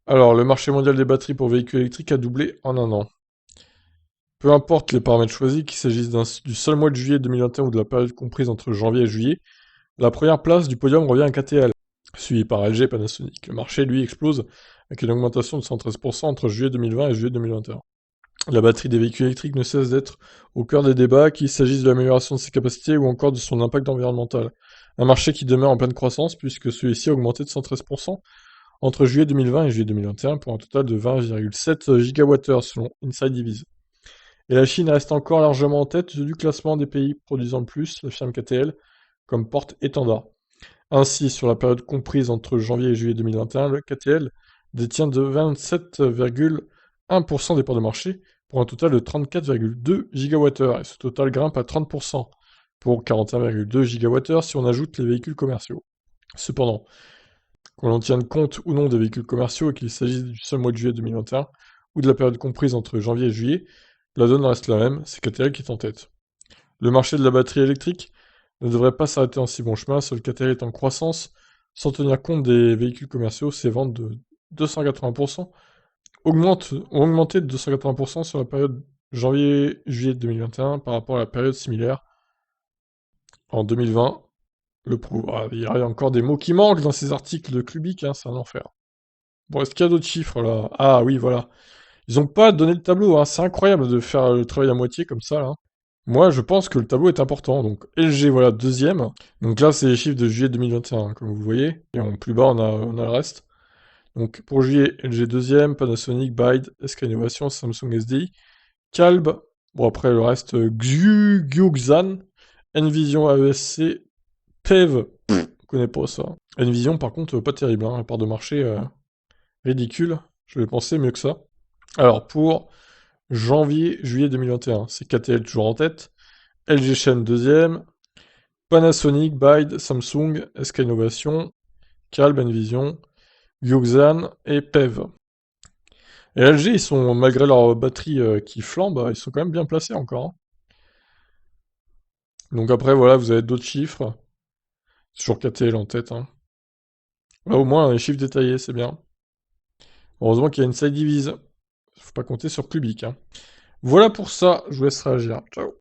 Alors, le marché mondial des batteries pour véhicules électriques a doublé en un an. Peu importe les paramètres choisis, qu'il s'agisse du seul mois de juillet 2021 ou de la période comprise entre janvier et juillet, la première place du podium revient à KTL, suivi par LG et Panasonic. Le marché, lui, explose avec une augmentation de 113% entre juillet 2020 et juillet 2021. La batterie des véhicules électriques ne cesse d'être au cœur des débats, qu'il s'agisse de l'amélioration de ses capacités ou encore de son impact environnemental. Un marché qui demeure en pleine croissance puisque celui-ci a augmenté de 113% entre juillet 2020 et juillet 2021 pour un total de 20,7 gigawattheures selon Inside Divis. Et la Chine reste encore largement en tête du classement des pays produisant le plus, la firme KTL, comme porte-étendard. Ainsi, sur la période comprise entre janvier et juillet 2021, le KTL détient de 27,1% des parts de marché pour un total de 34,2 gigawattheures, et ce total grimpe à 30% pour 41,2 gigawattheures si on ajoute les véhicules commerciaux. Cependant, qu'on l'on tienne compte ou non des véhicules commerciaux et qu'il s'agisse du seul mois de juillet 2021 ou de la période comprise entre janvier et juillet, la donne reste la même, c'est KTL qui est en tête. Le marché de la batterie électrique ne devrait pas s'arrêter en si bon chemin, seul KTL est en croissance, sans tenir compte des véhicules commerciaux, ses ventes de 280% ont augmenté de 280% sur la période janvier-juillet 2021 par rapport à la période similaire en 2020. Le prouve. Ah, il y a encore des mots qui manquent dans ces articles de Clubic, hein, c'est un enfer. Bon, est-ce qu'il y a d'autres chiffres là? Ah oui, voilà. Ils ont pas donné le tableau, hein. C'est incroyable de faire le travail à moitié comme ça, là. Moi, je pense que le tableau est important. Donc, LG, voilà, deuxième. Donc là, c'est les chiffres de juillet 2021, comme vous voyez. Et en plus bas, on a le reste. Donc, pour juillet, LG deuxième, Panasonic, BYD, SK Innovation, Samsung SDI, Calb. Bon, après, le reste, Gyuxan, Envision AESC, PEV. Je connais pas ça. Envision, par contre, pas terrible, hein. La part de marché, ridicule. Je vais penser mieux que ça. Alors, pour janvier-juillet 2021, c'est KTL toujours en tête, LG Shen deuxième, Panasonic, BYD, Samsung, SK Innovation, Calb, Envision, Yuxan et PEV. Et LG, ils sont, malgré leur batterie qui flambe, ils sont quand même bien placés encore, hein. Donc après, voilà, vous avez d'autres chiffres. Toujours KTL en tête, hein. Là, au moins, les chiffres détaillés, c'est bien. Heureusement qu'il y a une side divise. Faut pas compter sur Clubic, hein. Voilà pour ça, je vous laisse réagir. Ciao.